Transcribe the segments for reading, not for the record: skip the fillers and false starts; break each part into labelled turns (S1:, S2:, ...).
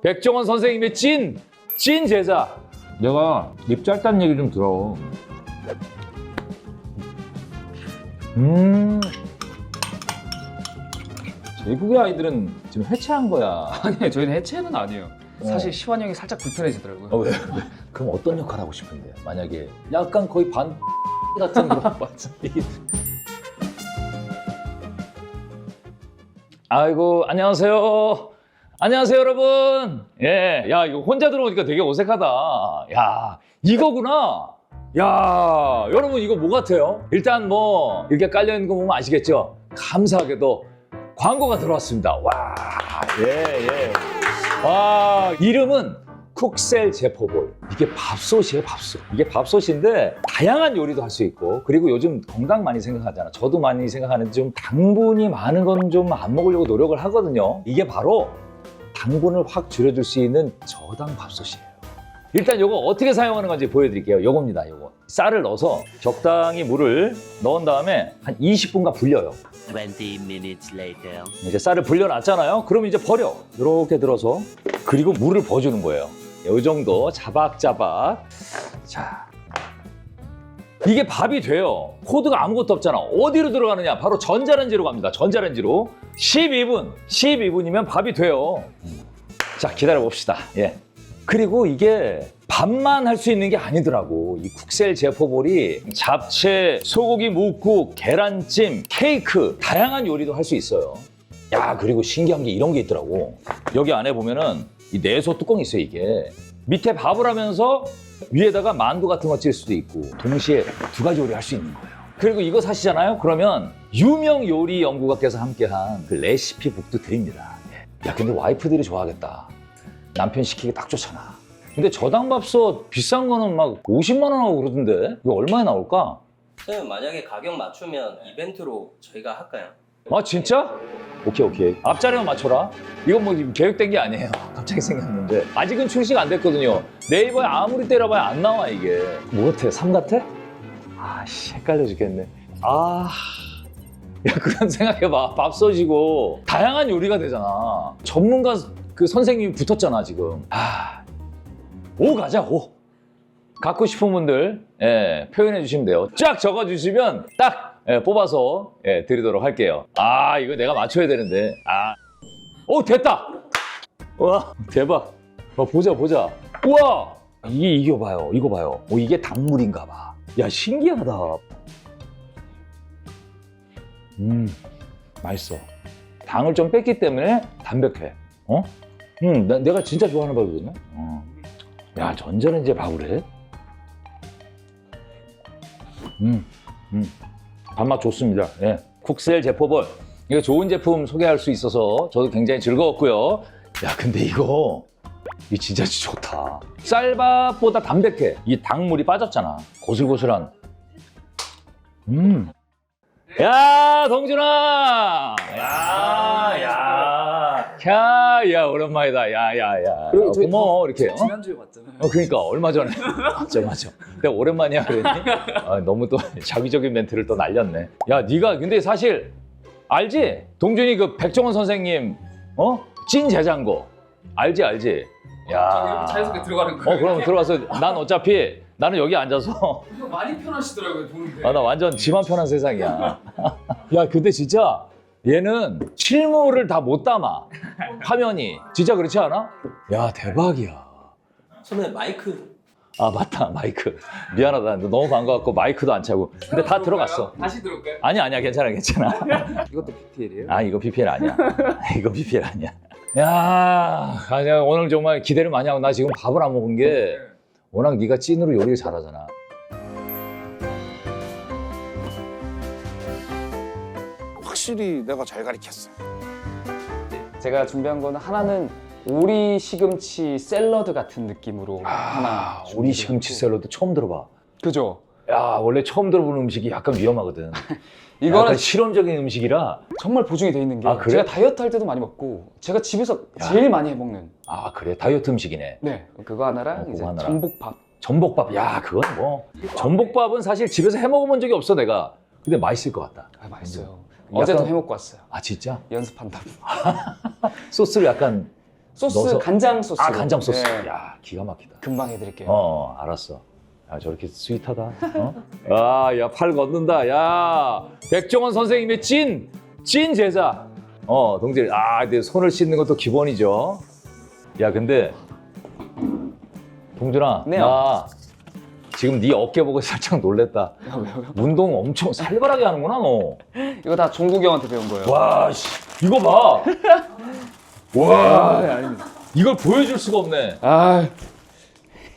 S1: 백종원 선생님의 찐 제자. 내가 입 짧다는 얘기 좀 들어. 제국의 아이들은 지금 해체한 거야.
S2: 아니 저희는 해체는 아니에요. 사실 시완 형이 살짝 불편해지더라고요.
S1: 왜? 그럼 어떤 역할 하고 싶은데? 만약에 약간 거의 반 같은 그런 맞지? 아이고 안녕하세요. 안녕하세요 여러분. 예, 야 이거 혼자 들어오니까 되게 어색하다. 야 이거구나. 야 여러분 이거 뭐 같아요? 일단 뭐 이렇게 깔려 있는 거 보면 아시겠죠? 감사하게도 광고가 들어왔습니다. 와, 예. 와, 이름은 쿡셀 제포볼. 이게 밥솥이에요, 밥솥. 이게 밥솥인데 다양한 요리도 할 수 있고, 그리고 요즘 건강 많이 생각하잖아. 저도 많이 생각하는데 좀 당분이 많은 건 좀 안 먹으려고 노력을 하거든요. 이게 바로 당분을 확 줄여줄 수 있는 저당 밥솥이에요. 일단 요거 어떻게 사용하는 건지 보여드릴게요. 요겁니다, 요거. 쌀을 넣어서 적당히 물을 넣은 다음에 한 20분간 불려요.
S3: 20 minutes later.
S1: 이제 쌀을 불려놨잖아요. 그럼 이제 버려. 이렇게 들어서 그리고 물을 버주는 거예요. 이 정도 자박자박. 자, 이게 밥이 돼요. 코드가 아무것도 없잖아. 어디로 들어가느냐? 바로 전자레인지로 갑니다. 전자레인지로 12분이면 밥이 돼요. 자, 기다려 봅시다. 예. 그리고 이게 밥만 할 수 있는 게 아니더라고. 이 쿡셀 제포볼이 잡채, 소고기 묵국, 계란찜, 케이크 다양한 요리도 할 수 있어요. 야, 그리고 신기한 게 이런 게 있더라고. 여기 안에 보면은 이 내소 뚜껑이 있어요. 이게 밑에 밥을 하면서 위에다가 만두 같은 거 찔 수도 있고 동시에 두 가지 요리 할 수 있는 거예요. 그리고 이거 사시잖아요. 그러면 유명 요리 연구가께서 함께한 그 레시피 북도 드립니다. 야, 근데 와이프들이 좋아하겠다. 남편 시키기 딱 좋잖아. 근데 저당밥솥 비싼 거는 막 50만 원 하고 그러던데 이거 얼마에 나올까?
S4: 선생님 만약에 가격 맞추면 이벤트로 저희가 할까요?
S1: 아 진짜? 오케이. 앞자리만 맞춰라. 이건 뭐 지금 계획된 게 아니에요. 갑자기 생겼는데 아직은 출시가 안 됐거든요. 네이버에 아무리 때려봐야 안 나와 이게. 뭐 같아? 삼 같아? 아씨 헷갈려 죽겠네. 야 그런 생각해봐. 밥솥이고 다양한 요리가 되잖아. 전문가 그 선생님이 붙었잖아 지금. 오 가자 오. 갖고 싶은 분들 표현해 주시면 돼요. 쫙 적어 주시면 딱 뽑아서 드리도록 할게요. 이거 내가 맞춰야 되는데. 오 됐다. 와 대박. 보자. 우와 이거 봐요. 오 이게 당물인가 봐. 야 신기하다. 맛있어. 당을 좀 뺐기 때문에 담백해. 내가 진짜 좋아하는 밥이거든. 야 전자레인지에 밥을 해? 밥맛 좋습니다. 예. 쿡셀 제포볼. 이거 좋은 제품 소개할 수 있어서 저도 굉장히 즐거웠고요. 야 근데 이거 진짜 좋다. 쌀밥보다 담백해. 이 당물이 빠졌잖아. 고슬고슬한. 야 동준아. 야 오랜만이다. 야. 고마워 이렇게.
S2: 지난주에 봤잖아요.
S1: 그러니까 얼마 전에. 맞아. 내가 오랜만이야 그랬니? 너무 또 자기적인 멘트를 또 날렸네. 야 네가 근데 사실 알지? 동준이 그 백종원 선생님 찐 제자인 알지? 야.
S2: 자연스럽게 들어가는 거예요.
S1: 그럼 들어와서 난 어차피 나는 여기 앉아서
S2: 이거 많이 편하시더라고요 보는데.
S1: 나 완전 지만 편한 세상이야. 야 근데 진짜 얘는 실물을 다 못 담아. 화면이 진짜 그렇지 않아? 야 대박이야.
S4: 선생님 마이크
S1: 맞다 마이크. 미안하다. 너무 반가웠고 마이크도 안 차고. 근데 다 들어갔어.
S2: 다시 들어올까요?
S1: 아니야 괜찮아.
S2: 이것도 PPL이에요?
S1: 이거 PPL 아니야. 이거 PPL 아니야. 야 오늘 정말 기대를 많이 하고 나 지금 밥을 안 먹은 게 워낙 네가 찐으로 요리를 잘하잖아.
S5: 확실히 내가 잘 가르쳤어.
S2: 제가 준비한 거는 하나는 오리 시금치 샐러드 같은 느낌으로 하나.
S1: 오리 시금치 샐러드 처음 들어봐.
S2: 그죠?
S1: 야 원래 처음 들어보는 음식이 약간 위험하거든.
S2: 이거는
S1: 약간 실험적인 음식이라.
S2: 정말 보증이 돼 있는 게
S1: 그래?
S2: 제가 다이어트 할 때도 많이 먹고 제가 집에서 제일 많이 해먹는.
S1: 그래 다이어트 음식이네.
S2: 네, 그거 하나랑
S1: 그거
S2: 이제
S1: 하나랑.
S2: 전복밥.
S1: 전복밥. 야 그건 뭐 전복밥은 사실 집에서 해 먹어본 적이 없어 내가. 근데 맛있을 것 같다.
S2: 맛있어요.
S1: 약간-
S2: 어제도 해먹고 왔어요.
S1: 진짜?
S2: 연습한다고.
S1: 소스를 약간
S2: 소스
S1: 넣어서?
S2: 간장 소스.
S1: 아, 간장 소스.
S2: 네.
S1: 야, 기가 막히다.
S2: 금방 해드릴게요.
S1: 알았어. 야, 저렇게 스윗하다. 아, 야, 팔 걷는다. 야, 백종원 선생님의 찐 제자. 동질. 아, 근데 손을 씻는 것도 기본이죠. 야, 근데 동준아,
S2: 네요.
S1: 나 지금 네 어깨 보고 살짝 놀랬다.
S2: 왜요?
S1: 운동 엄청 살벌하게 하는구나, 너.
S2: 이거 다 종국이 형한테 배운 거예요.
S1: 와, 씨, 이거 봐. 와,
S2: 아닙니다.
S1: 이걸 보여줄 수가 없네.
S2: 아,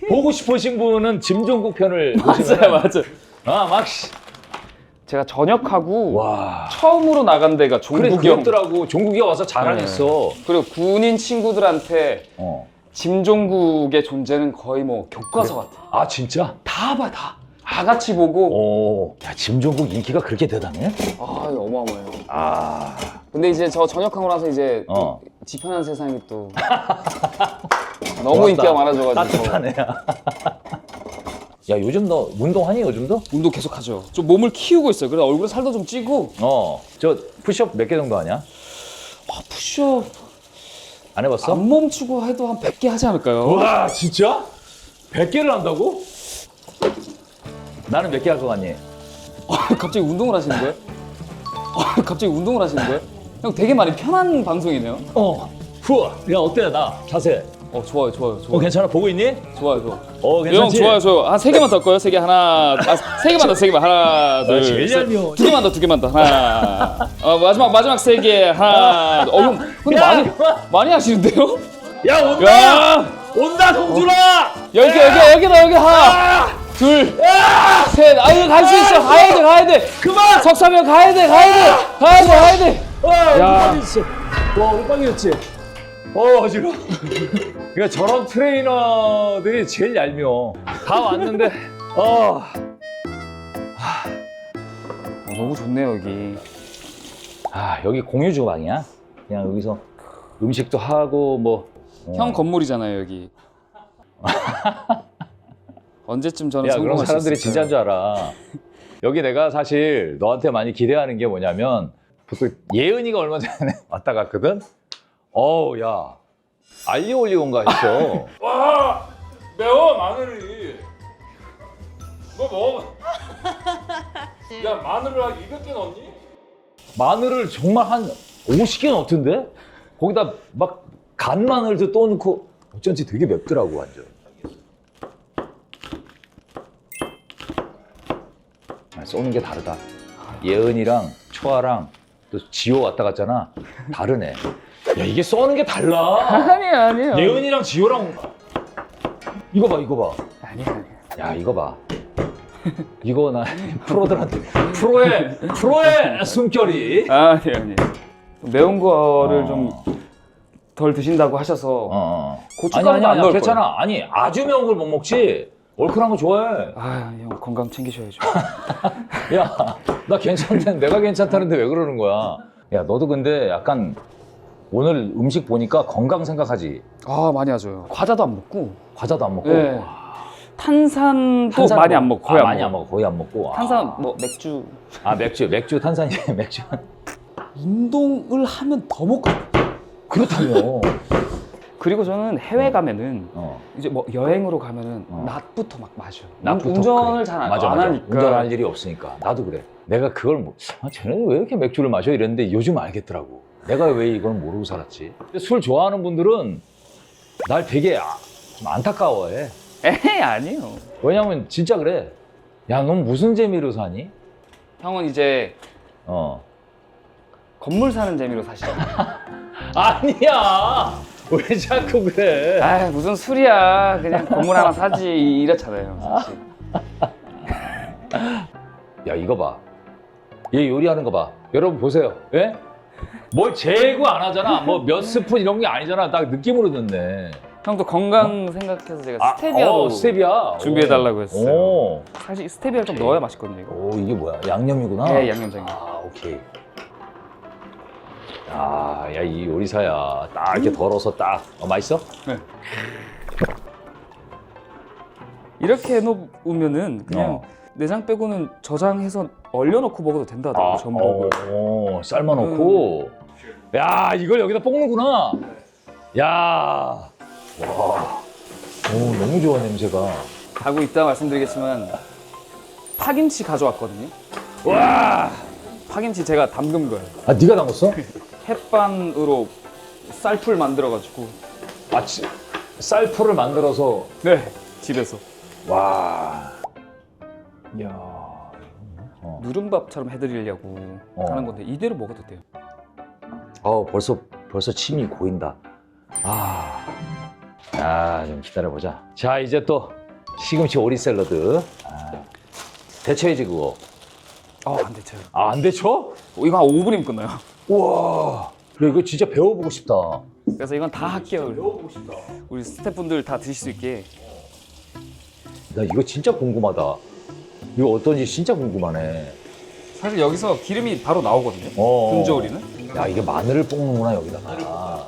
S1: 보고 싶으신 분은 짐종국 편을 보시면
S2: 맞아요.
S1: 막 씨.
S2: 제가 전역하고
S1: 와.
S2: 처음으로 나간 데가
S1: 그래,
S2: 종국이 형.
S1: 그랬더라고. 종국이가 와서 자랑했어.
S2: 그리고 군인 친구들한테
S1: 어.
S2: 짐종국의 존재는 거의 뭐 교과서 같아.
S1: 아, 진짜?
S2: 다 봐, 다. 다 같이 보고.
S1: 야, 짐종국 인기가 그렇게 대단해?
S2: 아, 이거 어마어마해요.
S1: 아.
S2: 근데 이제 저 전역하고 나서 이제
S1: 어.
S2: 지편한 세상이 또 너무 인기가 많아져가지고.
S1: 따뜻하네. 야, 요즘 너 운동하니, 요즘도?
S2: 운동 계속 하죠. 좀 몸을 키우고 있어요. 그래서 얼굴에 살도 좀 찌고.
S1: 저 푸시업 몇 개 정도 하냐?
S2: 아, 푸시업
S1: 안 해봤어?
S2: 안 멈추고 해도 한 100개 하지 않을까요?
S1: 와, 진짜? 100개를 한다고? 나는 몇 개 할 것 같니?
S2: 갑자기 운동을 하시는 거예요? 갑자기 운동을 하시는 거예요? 형 되게 많이 편한 방송이네요.
S1: 후아. 야, 어때, 나 자세?
S2: 좋아요, 좋아요, 좋아요.
S1: 괜찮아? 보고 있니?
S2: 좋아요, 좋아요.
S1: 형,
S2: 괜찮지? 좋아요, 좋아요. 한 3개만 더 할까요? 3개 하나, 3개만 더, 3개만 하나, 둘,
S1: 제일
S2: 셋.
S1: 얄미워.
S2: 2개만 더, 2개만 더. 하나. 마지막 3개. 하나. 형, 근데
S1: 야,
S2: 많이 하시는데요?
S1: 야, 온다!
S2: 야,
S1: 온다, 동준아!
S2: 여기 하나, 둘, 셋. 아유, 갈 수 있어. 가야 돼.
S1: 그만!
S2: 석삼형 가야 돼.
S1: 야, 있어. 와, 오늘 빵이었지? 어지러워. 그러니까 저런 트레이너들이 제일 얄미워. 다 왔는데,
S2: 너무 좋네요, 여기.
S1: 여기 공유 주방이야? 그냥 여기서 음식도 하고, 뭐.
S2: 형 건물이잖아요, 여기. 언제쯤 저는
S1: 야, 그런
S2: 성공할 수
S1: 사람들이
S2: 있을까요?
S1: 진짜인 줄 알아. 여기 내가 사실 너한테 많이 기대하는 게 뭐냐면, 보통 예은이가 얼마 전에 왔다 갔거든? 야. 알리오 올리오인가 했어.
S6: 와 매워 마늘이 뭐 먹어 야 마늘을 한 200개 넣었니?
S1: 마늘을 정말 한 50개 넣던데? 거기다 막 간 마늘도 또 넣고 어쩐지 되게 맵더라고 완전. 쏘는 게 다르다. 예은이랑 초아랑 또 지호 왔다 갔잖아. 다르네. 야, 이게 쏘는 게 달라.
S2: 아니에요.
S1: 예은이랑 지호랑 이거 봐.
S2: 아니에요.
S1: 야, 이거 봐. 이거 나 프로들한테 프로의 숨결이.
S2: 아니에요. 매운 거를
S1: 어.
S2: 좀 덜 드신다고 하셔서 고춧가루도 안
S1: 아니,
S2: 넣을
S1: 괜찮아.
S2: 거예요.
S1: 아니, 아주 매운 걸 못 먹지. 얼큰한 거 좋아해.
S2: 형 건강 챙기셔야죠.
S1: 야, 나 괜찮다는데 내가 괜찮다는데 왜 그러는 거야? 야, 너도 근데 약간 오늘 음식 보니까 건강 생각하지.
S2: 많이 하죠. 과자도 안 먹고.
S1: 과자도 안 먹고.
S2: 네. 탄산도
S1: 탄산
S2: 많이 안 먹고 거의
S1: 많이 안 먹어. 거의 안 먹고.
S2: 탄산 뭐 맥주.
S1: 맥주 탄산이 맥주.
S2: 운동을 하면 더 먹고.
S1: 그렇다며.
S2: 그리고 저는 해외 가면은
S1: 어.
S2: 이제 뭐 여행으로 가면은
S1: 어.
S2: 낮부터 막 마셔요.
S1: 낮부터
S2: 운전을
S1: 그래.
S2: 잘 안
S1: 맞아.
S2: 하니까.
S1: 운전할 일이 없으니까. 나도 그래. 내가 그걸 쟤네는 왜 이렇게 맥주를 마셔? 이랬는데 요즘 알겠더라고. 내가 왜 이걸 모르고 살았지? 근데 술 좋아하는 분들은 날 되게 좀 안타까워해.
S2: 에이, 아니에요.
S1: 왜냐면 진짜 그래. 야, 넌 무슨 재미로 사니?
S2: 형은 이제 건물 사는 재미로 사시죠.
S1: 아니야. 왜 자꾸 그래?
S2: 아, 무슨 술이야. 그냥 건물 하나 사지 이렇잖아요. 사실.
S1: 야, 이거 봐. 얘 요리하는 거 봐. 여러분 보세요. 예? 뭘 재고 안 하잖아. 뭐 몇 스푼 이런 게 아니잖아. 딱 느낌으로 듣네.
S2: 형도 건강 생각해서 제가 스테비아로
S1: 스테비아.
S2: 준비해달라고 했어요.
S1: 오.
S2: 사실 스테비아를 좀 넣어야 맛있거든요, 이거.
S1: 오, 이게 뭐야? 양념이구나.
S2: 네, 양념장이.
S1: 오케이. 야, 이 요리사야. 딱 이렇게 덜어서 딱. 맛있어?
S2: 네. 이렇게 해놓으면은 그냥 내장 빼고는 저장해서 얼려놓고 먹어도 된다더라고요, 전복을.
S1: 삶아놓고. 야, 이걸 여기다 볶는구나. 야, 와, 오, 너무 좋아 냄새가.
S2: 하고 있다 말씀드리겠지만 파김치 가져왔거든요.
S1: 와,
S2: 파김치 제가 담근 거예요.
S1: 아 네가 담궜어?
S2: 햇반으로 쌀풀 만들어가지고.
S1: 아, 쌀풀을 만들어서.
S2: 네, 집에서.
S1: 와, 야.
S2: 누른밥처럼 해드리려고 하는 건데 이대로 먹어도 돼요.
S1: 벌써 침이 고인다. 좀 기다려보자. 자, 이제 또 시금치 오리 샐러드. 데쳐야지 그거.
S2: 안 데쳐요.
S1: 안 데쳐?
S2: 이거 한 5분이면 끝나요.
S1: 우와, 그래 이거 진짜 배워보고 싶다.
S2: 그래서 이건 다 할게요.
S1: 배워보고 싶다.
S2: 우리 스태프분들 다 드실 수 있게.
S1: 나 이거 진짜 궁금하다. 이거 어떤지 진짜 궁금하네.
S2: 사실 여기서 기름이 바로 나오거든요. 금조리는.
S1: 야, 이게 마늘을 볶는구나 여기다가.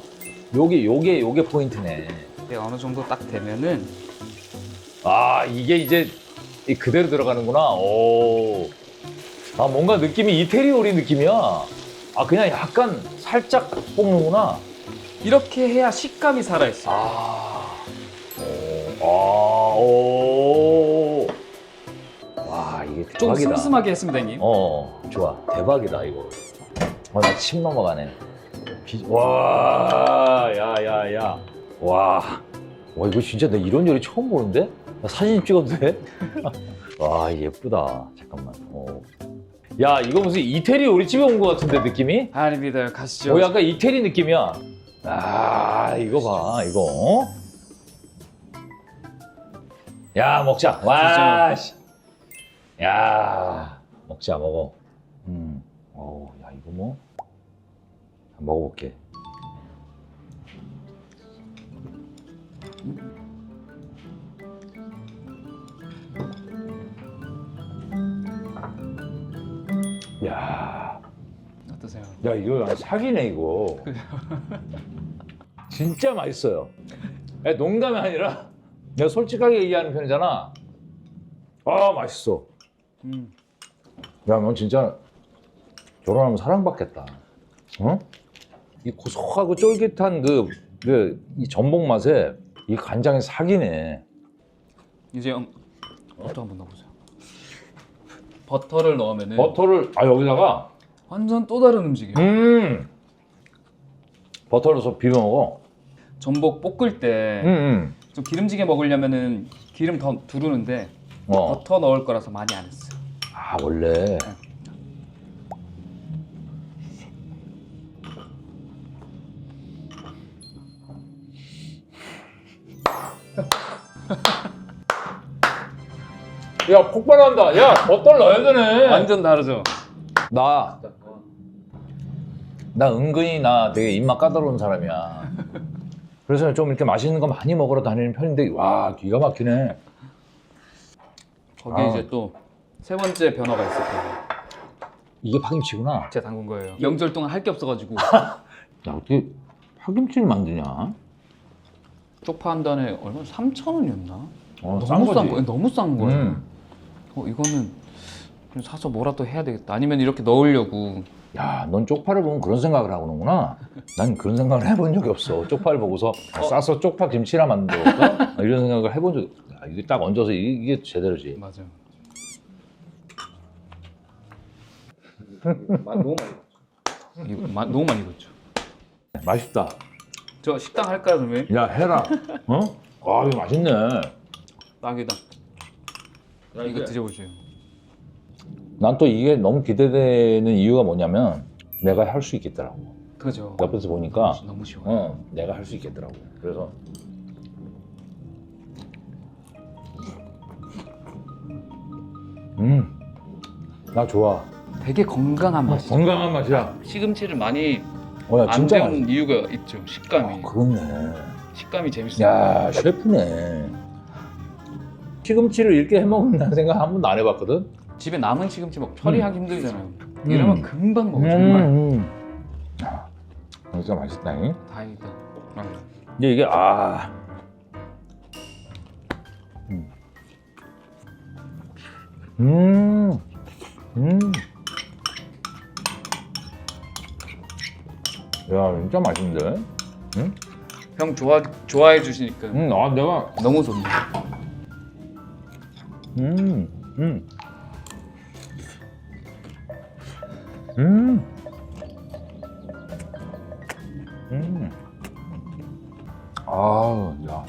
S1: 요게 포인트네.
S2: 네, 어느 정도 딱 되면은
S1: 이게 이제 그대로 들어가는구나. 오. 뭔가 느낌이 이태리 요리 느낌이야. 그냥 약간 살짝 볶는구나.
S2: 이렇게 해야 식감이 살아있어요.
S1: 오. 와, 이게 대박이다.
S2: 좀 슴슴하게 했습니다, 형님.
S1: 좋아. 대박이다, 이거. 나 침 넘어가네. 와, 야. 와, 이거 진짜 나 이런 요리 처음 보는데? 나 사진 찍어도 돼? 와, 예쁘다. 잠깐만. 야, 이거 무슨 이태리 요리집에 온 것 같은데, 느낌이?
S2: 아닙니다. 가시죠.
S1: 약간 이태리 느낌이야. 이거 봐, 이거. 야, 먹자. 와, 씨. 야, 먹자, 먹어. 야, 이거 뭐? 한번 먹어볼게. 야,
S2: 어떠세요?
S1: 야, 이거 사기네, 이거. 진짜 맛있어요. 농담이 아니라 내가 솔직하게 얘기하는 편이잖아. 맛있어. 야, 넌 진짜 결혼하면 사랑받겠다. 어? 이 고소하고 쫄깃한 이 전복 맛에 이 간장이 사기네.
S2: 이제 버터 한번 넣어보세요. 버터를 넣으면은
S1: 버터를 여기다가
S2: 완전 또 다른 음식이에요.
S1: 버터를 넣어서 비벼 먹어.
S2: 전복 볶을 때 좀 기름지게 먹으려면은 기름 더 두르는데 버터 넣을 거라서 많이 안 했어요.
S1: 원래. 야, 폭발한다. 야, 버터를 넣어야 되네.
S2: 완전 다르죠?
S1: 나 은근히 되게 입맛 까다로운 사람이야. 그래서 좀 이렇게 맛있는 거 많이 먹으러 다니는 편인데, 와, 기가 막히네.
S2: 거기에 이제 또 세 번째 변화가 있을 거예요.
S1: 이게 파김치구나.
S2: 제가 담근 거예요. 명절 동안 할 게 없어가지고.
S1: 야, 어떻게 파김치를 만드냐?
S2: 쪽파 한 단에 얼마? 3,000원이었나?
S1: 싼
S2: 너무 싼
S1: 거지.
S2: 거예요. 너무 싼 거예요. 이거는 좀 사서 뭐라도 해야 되겠다. 아니면 이렇게 넣으려고.
S1: 야, 넌 쪽파를 보면 그런 생각을 하는구나. 난 그런 생각을 해본 적이 없어. 쪽파를 보고서 싸서 쪽파 김치나 만들어볼까? 이런 생각을 해본 적이 없어. 이게 딱 얹어서 이게 제대로지.
S2: 맞아요. 맛 너무 많이 익었죠. 이거 맛 너무 많이 익었죠.
S1: 맛있다.
S2: 저 식당 할까요, 선배님?
S1: 야, 해라. 이거 맛있네.
S2: 딱이다. 이거 드셔보세요.
S1: 난 또 이게 너무 기대되는 이유가 뭐냐면 내가 할 수 있겠더라고.
S2: 그죠.
S1: 옆에서 보니까
S2: 너무 시원해.
S1: 내가 할 수 있겠더라고. 그래서 나 좋아.
S2: 되게 건강한 맛이죠.
S1: 건강한 맛이야.
S2: 시금치를 많이
S1: 야,
S2: 안
S1: 진짜
S2: 배운 이유가 있죠. 식감이.
S1: 그렇네.
S2: 식감이 재밌어요.
S1: 야, 셰프네. 시금치를 이렇게 해먹는다는 생각 한 번도 안 해봤거든.
S2: 집에 남은 시금치 막 처리하기 힘들잖아요. 이러면 금방 먹어 정말.
S1: 진짜 맛있다잉.
S2: 다행이다.
S1: 근데 이게 야, 진짜 맛있는데? 응?
S2: 형 좋아해 주시니까
S1: 내가
S2: 너무 좋네.
S1: 음. 아우, 야.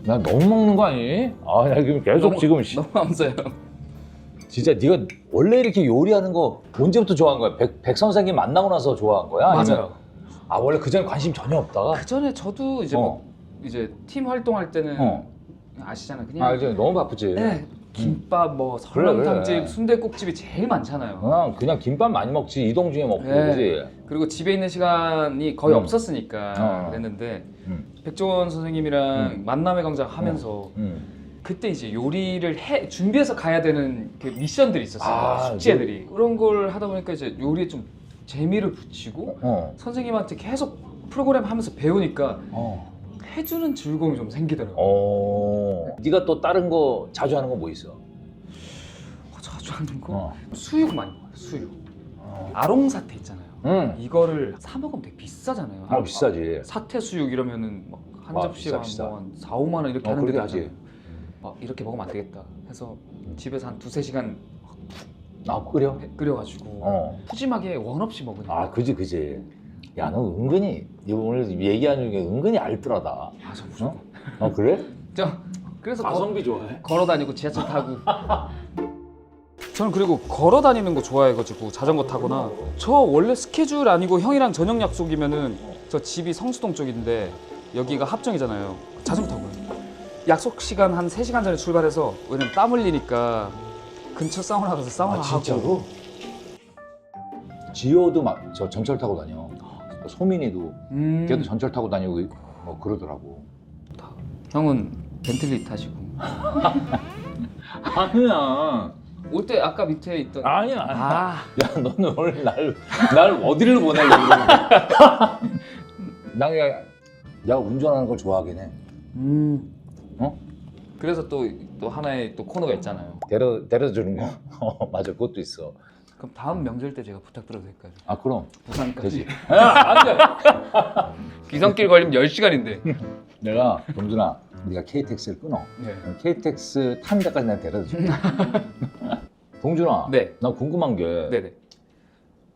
S1: 나 너무 먹는 거 아니? 아, 나 지금 계속 지금
S2: 너무 감사해요.
S1: 진짜 네가 원래 이렇게 요리하는 거 언제부터 좋아한 거야? 백 선생님 만나고 나서 좋아한 거야? 아니면-
S2: 맞아요.
S1: 아, 원래 그전에 관심 전혀 없다가?
S2: 그 전에 저도 이제 뭐 이제 팀 활동할 때는 아시잖아요. 그냥
S1: 아, 이제 너무 바쁘지.
S2: 네, 김밥 뭐
S1: 그래,
S2: 설렁탕집,
S1: 그래.
S2: 순댓국집이 제일 많잖아요.
S1: 그냥 김밥 많이 먹지, 이동 중에 먹고,
S2: 네.
S1: 그지?
S2: 그리고 집에 있는 시간이 거의
S1: 음.
S2: 없었으니까 그랬는데
S1: 음.
S2: 백종원 선생님이랑 만남의 광장 하면서 그때 이제 요리를 준비해서 가야 되는 그 미션들이 있었어요.
S1: 아,
S2: 숙제들이. 그런 걸 하다 보니까 이제 요리에 좀 재미를 붙이고 선생님한테 계속 프로그램 하면서 배우니까 해주는 즐거움이 좀 생기더라고요.
S1: 네가 또 다른 거 자주 하는 거 뭐 있어?
S2: 자주 하는 거? 수육 많이 먹어요. 수육. 아롱사태 있잖아요. 이거를 사 먹으면 되게 비싸잖아요.
S1: 비싸지.
S2: 사태 수육 이러면은 막 한
S1: 아,
S2: 접시에
S1: 비싸.
S2: 한 4, 5만 원 이렇게 하는
S1: 그렇게
S2: 데도
S1: 하지.
S2: 있잖아요. 이렇게 먹으면 안 되겠다 해서 집에서 한 2-3시간
S1: 끓여?
S2: 끓여가지고 푸짐하게 원 없이 먹으니까
S1: 그지. 야, 너 은근히 오늘 얘기하는 중에 은근히 알뜰하다.
S2: 저 무조건
S1: 그래?
S2: 그래서
S1: 가성비 좋아해?
S2: 걸어 다니고 지하철 타고 저는 그리고 걸어 다니는 거 좋아해가지고 자전거 타거나 저 원래 스케줄 아니고 형이랑 저녁 약속이면은 저 집이 성수동 쪽인데 여기가 합정이잖아요. 자전거 타고 가요. 약속 시간 한 3시간 전에 출발해서 왜냐면 땀 흘리니까 근처 사우나 가서 사우나 하고
S1: 지효도 저 전철 타고 다녀. 소민이도 걔도 전철 타고 다니고 뭐 그러더라고.
S2: 형은 벤틀리 타시고
S1: 아니야.
S2: 올 때 아까 밑에 있던
S1: 아니야.
S2: 아
S1: 야, 너는 오늘 날 어디를 보내려고 그러냐. 난 그냥 내가 운전하는 걸 좋아하긴 해.
S2: 그래서 또 하나의 또 코너가 있잖아요.
S1: 데려다 주는 거. 맞아, 그것도 있어.
S2: 그럼 다음 명절 때 제가 부탁드려도 될까요?
S1: 아, 그럼
S2: 부산까지.
S1: 되지. 안 돼.
S2: 귀성길 걸리면 10시간인데.
S1: 내가 동준아, 네가 KTX를 끊어.
S2: 네.
S1: KTX 탄 데까지 내가 데려다 줄게. 동준아,
S2: 네.
S1: 나 궁금한 게
S2: 네네.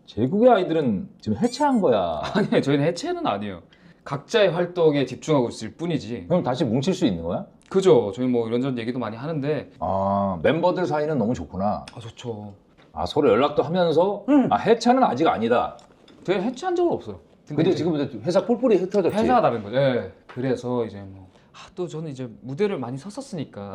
S1: 제국의 아이들은 지금 해체한 거야.
S2: 아니요, 저희는 해체는 아니에요. 각자의 활동에 집중하고 있을 뿐이지.
S1: 그럼 다시 뭉칠 수 있는 거야?
S2: 그죠. 저희 뭐 이런저런 얘기도 많이 하는데.
S1: 아, 멤버들 사이는 너무 좋구나.
S2: 좋죠.
S1: 아, 서로 연락도 하면서 해체는 아직 아니다.
S2: 저희 해체한 적은 없어요.
S1: 근데
S2: 이제
S1: 지금 회사 뿔뿔이 흩어졌지.
S2: 회사가 다른 거죠. 네. 그래서 이제 뭐. 또 저는 이제 무대를 많이 섰었으니까.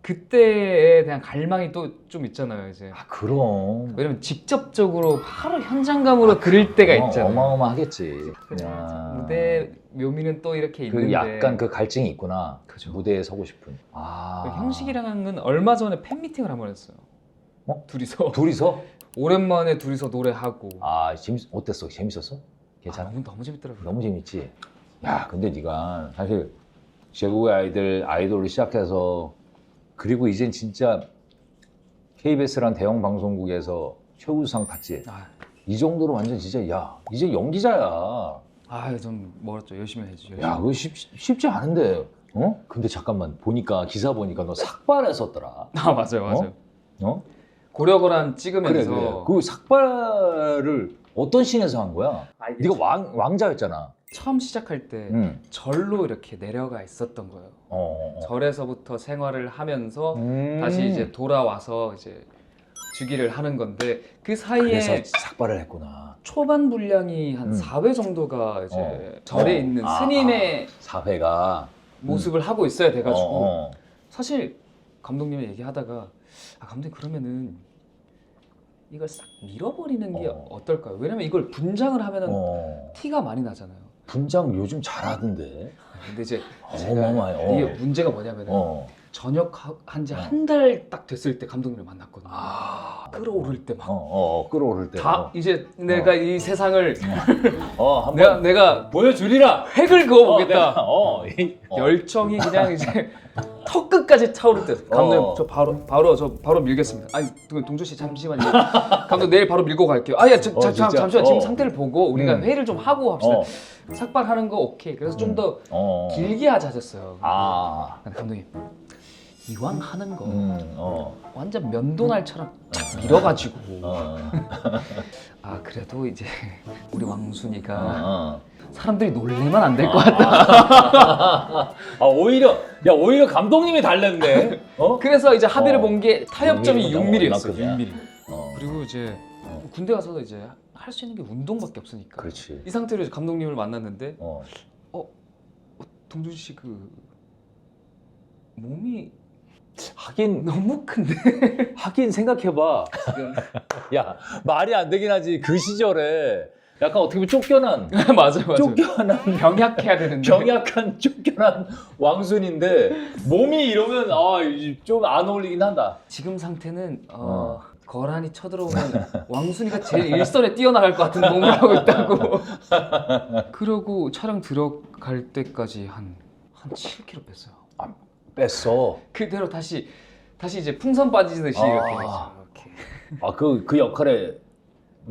S2: 그때에 대한 갈망이 또 좀 있잖아요, 이제.
S1: 그럼.
S2: 왜냐면 직접적으로 바로 현장감으로 그릴 때가 있잖아요.
S1: 어마어마하겠지.
S2: 그죠.
S1: 야.
S2: 무대 묘미는 또 이렇게
S1: 그
S2: 있는데.
S1: 약간 그 갈증이 있구나.
S2: 그죠.
S1: 무대에 서고 싶은.
S2: 형식이랑은 얼마 전에 팬미팅을 한번 했어요. 둘이서.
S1: 둘이서?
S2: 오랜만에 둘이서 노래하고.
S1: 어땠어? 재밌었어? 괜찮아?
S2: 너무 재밌더라고요.
S1: 너무 재밌지. 야, 근데 네가 사실 제국의 아이돌을 시작해서 그리고 이젠 진짜 KBS란 대형 방송국에서 최우수상 탔지. 이 정도로 완전 진짜 야, 이제 연기자야.
S2: 좀 멀었죠. 열심히 해야지.
S1: 야, 그거 쉽지 않은데. 근데 잠깐만 기사 보니까 너 삭발했었더라.
S2: 맞아요.
S1: 어?
S2: 고려거란 찍으면서
S1: 그래. 그 삭발을 어떤 씬에서 한 거야? 네가 왕자였잖아.
S2: 처음 시작할 때 절로 이렇게 내려가 있었던 거예요. 절에서부터 생활을 하면서 다시 이제 돌아와서 이제 주기를 하는 건데 그 사이에
S1: 그래서 삭발을 했구나.
S2: 초반 분량이 한 4회 정도가 이제 절에 있는 스님의
S1: 사회가
S2: 모습을 하고 있어야 돼가지고 사실 감독님이 얘기하다가 감독님 그러면은 이걸 싹 밀어버리는 게 어떨까요? 왜냐면 이걸 분장을 하면은 티가 많이 나잖아요.
S1: 분장 요즘 잘하던데.
S2: 근데 이제
S1: 어마어마해.
S2: 이게 문제가 뭐냐면은 전역한 지 한 달 딱 됐을 때 감독님을 만났거든요. 끌어오를 때 막.
S1: 끌어오를 때.
S2: 다 이제 내가 이 세상을
S1: 한번
S2: 내가
S1: 보여주리라.
S2: 획을 그어보겠다.
S1: 이-
S2: 열정이 그냥 이제 턱 끝까지 차오를 때 감독님 저 바로 밀겠습니다. 아니 동주 씨 잠시만요. 감독 내일 바로 밀고 갈게요. 아야
S1: 진짜?
S2: 잠시만 지금 상태를 보고 우리가
S1: 음.
S2: 회의를 좀 하고 합시다. 삭발하는 거 오케이. 그래서 좀 더 길게 하자 하셨어요. 감독님 이왕 하는 거 완전 면도날처럼 탁 밀어가지고 그래도 이제 우리 왕순이가 사람들이 놀래면 안 될 것 같다.
S1: 오히려 감독님이 달랬네.
S2: 그래서 이제 합의를 본 게 타협점이
S1: 6mm
S2: 6mm였어요.
S1: 이만큼이야.
S2: 6mm. 그리고 이제 군대 가서도 이제 할 수 있는 게 운동밖에 없으니까.
S1: 그렇지.
S2: 이 상태로 이제 감독님을 만났는데
S1: 어.
S2: 동준 씨 그 몸이
S1: 하긴
S2: 너무 큰데.
S1: 하긴 생각해봐. 야 말이 안 되긴 하지. 그 시절에 약간 어떻게 보면 쫓겨난
S2: 맞아요.
S1: 쫓겨난
S2: 병약해야 되는데.
S1: 병약한 쫓겨난 왕순인데 몸이 이러면 좀 안 어울리긴 한다.
S2: 지금 상태는 거란이 쳐들어오면 왕순이가 제일 일선에 뛰어나갈 것 같은 몸을 하고 있다고. 그러고 촬영 들어갈 때까지 한 7kg 뺐어요.
S1: 뺐어.
S2: 그대로 다시 이제 풍선 빠지듯이 이렇게.
S1: 그 역할에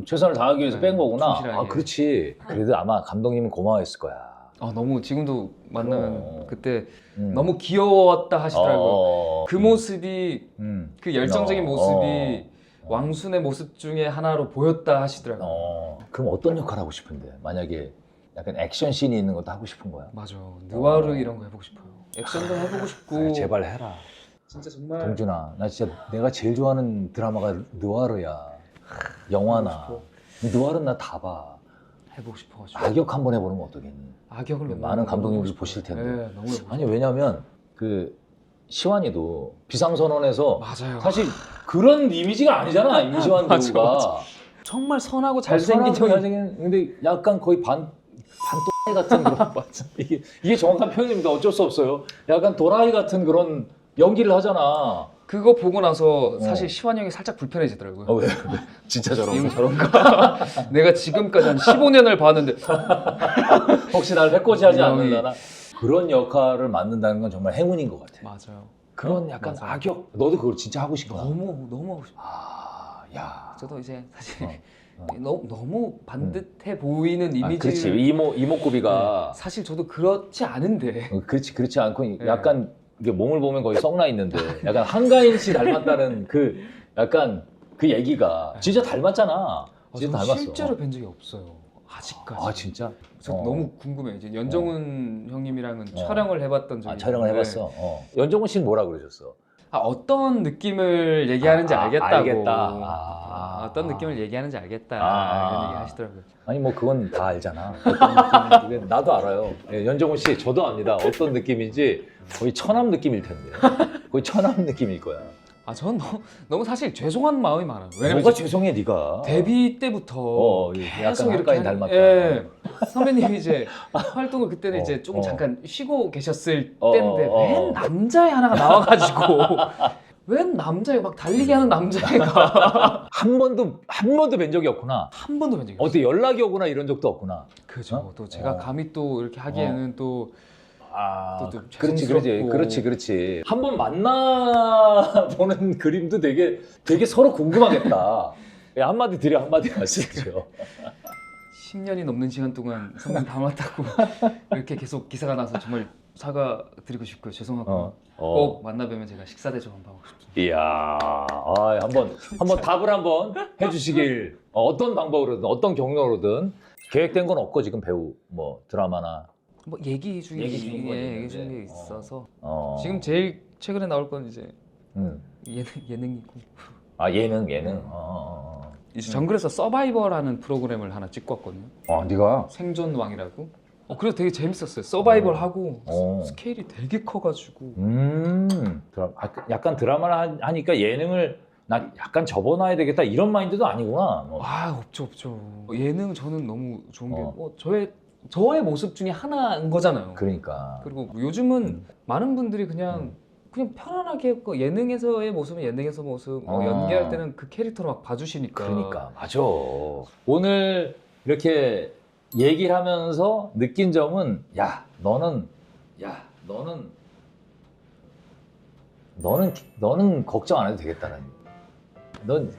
S1: 최선을 다하기 위해서 뺀 거구나.
S2: 충실하게.
S1: 그렇지. 그래도 아마 감독님은 고마워했을 거야.
S2: 너무 지금도 만나면 그때
S1: 음.
S2: 너무 귀여웠다 하시더라고요. 그 모습이 그 열정적인 모습이 왕순의 모습 중에 하나로 보였다 하시더라고요.
S1: 그럼 어떤 역할 하고 싶은데? 만약에 약간 액션 씬이 있는 것도 하고 싶은 거야?
S2: 맞아. 느와르 이런 거 해보고 싶어요. 액션도 해보고 싶고.
S1: 제발 해라.
S2: 진짜 정말.
S1: 동준아, 나 진짜 내가 제일 좋아하는 드라마가 느와르야. 영화나. 느와르는 나 다 봐.
S2: 해보고 싶어가지고.
S1: 악역 한번 해보는 거 어떠겠니?
S2: 악역을 너무
S1: 많은 감독님들이
S2: 해보고
S1: 보실
S2: 싶어요.
S1: 텐데.
S2: 네, 너무 해보고
S1: 아니 왜냐면 그 시완이도 비상선언에서
S2: 맞아요.
S1: 사실 그런 이미지가 아니잖아. 임시완
S2: 맞아,
S1: 배우가.
S2: 맞아. 정말 선하고 잘생긴 형이.
S1: 잘생긴 근데 약간 거의 반 또라이 같은 그런 이게 정확한 표현입니다. 어쩔 수 없어요. 약간 도라이 같은 그런 연기를 하잖아.
S2: 그거 보고 나서 사실 시완 형이 살짝 불편해지더라고요.
S1: 왜? 진짜 저런
S2: 이 형
S1: 거.
S2: 저런가? 내가 지금까지 한 15년을 봤는데
S1: 혹시 날 해코지하지
S2: 이 형이-
S1: 않는다나? 그런 역할을 맡는다는 건 정말 행운인 것 같아.
S2: 맞아요.
S1: 그런 약간
S2: 맞아요.
S1: 악역. 너도 그걸 진짜 하고 싶구나.
S2: 너무 하고 싶어요.
S1: 야.
S2: 저도 이제 사실
S1: 어.
S2: 너무 반듯해 보이는 이미지.
S1: 그렇지. 이목구비가.
S2: 사실 저도 그렇지 않은데.
S1: 그렇지 않고 약간 이게 몸을 보면 거의 썩나 있는데 약간 한가인 씨 닮았다는 그 약간 그 얘기가 진짜 닮았잖아. 진짜
S2: 저는
S1: 닮았어.
S2: 실제로 뵌 적이 없어요. 아직까지.
S1: 진짜?
S2: 저 너무 궁금해요. 이제 연정훈 형님이랑은 촬영을 해봤던 적이
S1: 촬영을
S2: 있는데
S1: 해봤어. 연정훈 씨는 뭐라 그러셨어?
S2: 어떤 느낌을 얘기하는지 알겠다고.
S1: 알겠다.
S2: 어떤 느낌을 얘기하는지 알겠다. 이런 얘기 하시더라고요.
S1: 아니 뭐 그건 다 알잖아. 어떤 느낌인지 나도 알아요. 연정훈 씨 저도 압니다. 어떤 느낌인지 거의 처남 느낌일 텐데. 거의 처남 느낌일 거야.
S2: 저는 너무 사실 죄송한 마음이 많아요. 왜냐면
S1: 뭐가
S2: 이제
S1: 죄송해 네가.
S2: 데뷔 때부터
S1: 약간
S2: 계속 이렇게
S1: 한가인 닮았다.
S2: 선배님이 이제 활동을 그때는 이제 조금 잠깐 쉬고 계셨을
S1: 어,
S2: 때인데 웬 남자애 하나가 나와가지고 웬 남자애 막 달리기 하는 남자애가
S1: 한 번도 뵌 적이 없구나.
S2: 한 번도 뵌 적이 없어요.
S1: 어떻게 연락이 오거나 이런 적도 없구나.
S2: 그죠. 또 제가 감히 또 이렇게 하기에는 또 또
S1: 그렇지.
S2: 죄송스럽고.
S1: 한번 만나 보는 그림도 되게 서로 궁금하겠다. 한마디 드려 한마디 하시죠.
S2: 10년이 넘는 시간 동안 선배님 닮았다고 이렇게 계속 기사가 나서 정말 사과드리고 싶고요. 죄송하고 꼭 만나 뵈면 제가 식사 대접 한번 하고 싶습니다.
S1: 이야, 한번 답을 한번 해주시길. 어떤 방법으로든 어떤 경로로든 계획된 건 없고 지금 배우 뭐 드라마나
S2: 뭐 얘기 중에
S1: 얘기 중인 건
S2: 얘기 중에
S1: 있는데.
S2: 있어서
S1: 지금
S2: 지금 제일 최근에 나올 건 이제
S1: 음.
S2: 예능이고
S1: 예능.
S2: 이제 정글에서 서바이벌하는 프로그램을 하나 찍고 왔거든요.
S1: 네가
S2: 생존왕이라고. 그래서 되게 재밌었어요. 서바이벌 하고 스케일이 되게 커가지고.
S1: 약간 드라마를 하니까 예능을 나 약간 접어놔야 되겠다 이런 마인드도 아니구나.
S2: 없죠. 예능 저는 너무 좋은 게 저의 모습 중에 하나인 거잖아요.
S1: 그러니까.
S2: 그리고 요즘은 많은 분들이 그냥 그냥 편안하게 그 예능에서의 모습은 예능에서 모습, 연기할 때는 그 캐릭터로 막 봐주시니까.
S1: 그러니까 맞아. 오늘 이렇게 얘기를 하면서 느낀 점은 너는 걱정 안 해도 되겠다는.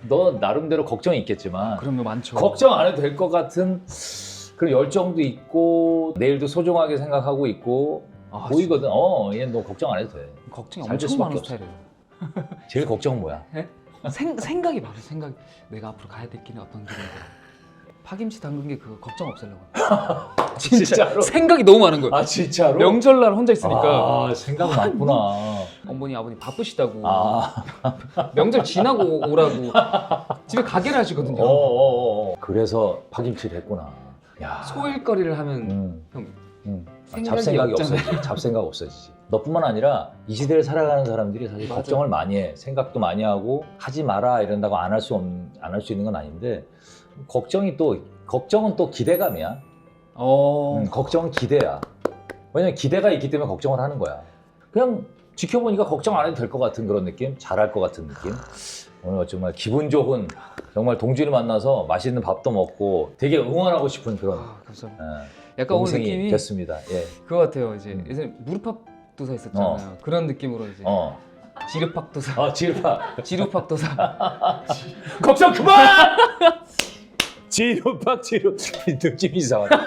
S1: 너 나름대로 걱정이 있겠지만
S2: 그럼요, 많죠.
S1: 걱정 안 해도 될 것 같은 그런 열정도 있고 내일도 소중하게 생각하고 있고 보이거든. 얘 너 걱정 안 해도 돼.
S2: 걱정이
S1: 잘 될
S2: 엄청 많은
S1: 수밖에
S2: 스타일이에요.
S1: 제일 걱정은 뭐야?
S2: 생각이 많아요. 내가 앞으로 가야 될 길은 어떤 길인가. 파김치 담근 게 그거 걱정 없애려고.
S1: 진짜로?
S2: 생각이 너무 많은 거예요.
S1: 아 진짜로?
S2: 명절날 혼자 있으니까
S1: 생각 많구나.
S2: 어머니 아버님 바쁘시다고
S1: 아.
S2: 명절 지나고 오라고 집에 가게를 하시거든요.
S1: 그래서 파김치를 했구나. 야.
S2: 소일거리를 하면 형
S1: 잡생각이
S2: 없잖아요.
S1: 없어지지. 잡생각 없어지지. 너뿐만 아니라 이 시대를 살아가는 사람들이 사실
S2: 맞아.
S1: 걱정을 많이 해. 생각도 많이 하고 하지 마라 이런다고 안 할 수 있는 건 아닌데 걱정은 또 기대감이야. 걱정은 기대야. 왜냐면 기대가 있기 때문에 걱정을 하는 거야. 그냥 지켜보니까 걱정 안 해도 될 것 같은 그런 느낌? 잘할 것 같은 느낌? 오늘 정말 기분 좋은 정말 동준이 만나서 맛있는 밥도 먹고 되게 응원하고 싶은 그런
S2: 감사합니다.
S1: 예,
S2: 약간 오늘
S1: 동생이
S2: 느낌이
S1: 됐습니다. 예.
S2: 그거 같아요. 이제 예전에 무릎팍도사 있었잖아요. 그런 느낌으로 이제 지르팍도사,
S1: 지루파.
S2: 지루팍도사.
S1: 걱정 그만! 지루 느낌이 이상하다.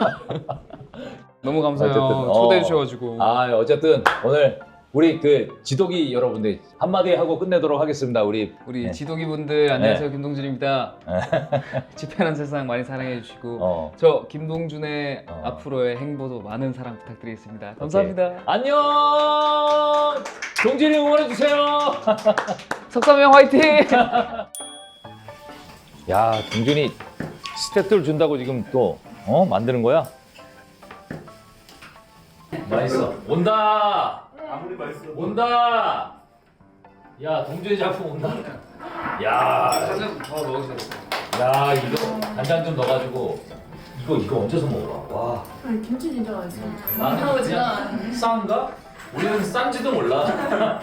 S2: 너무 감사해요.
S1: 어쨌든,
S2: 초대해 주셔가지고.
S1: 어쨌든 오늘 우리 그 지도기 여러분들 한마디 하고 끝내도록 하겠습니다. 우리 네.
S2: 지도기 분들 안녕하세요. 김동준입니다. 집편한 세상 많이 사랑해 주시고 저 김동준의 앞으로의 행보도 많은 사랑 부탁드리겠습니다. 감사합니다.
S1: 안녕. 동진이 응원해 주세요.
S2: 석삼형 화이팅!
S1: 야, 동준이 스텝들 준다고 지금 또 만드는 거야? 맛있어. 온다.
S6: 아무리 맛있어.
S1: 온다. 야, 동준이 작품 온다. 야,
S2: 더 넣으셔야 돼요.
S1: 야, 이거 간장 좀 넣어가지고 이거 얹어서 먹어봐. 와.
S7: 아니 김치 진짜 맛있어.
S1: 나는 그냥 싼가? 우리는 싼지도 몰라.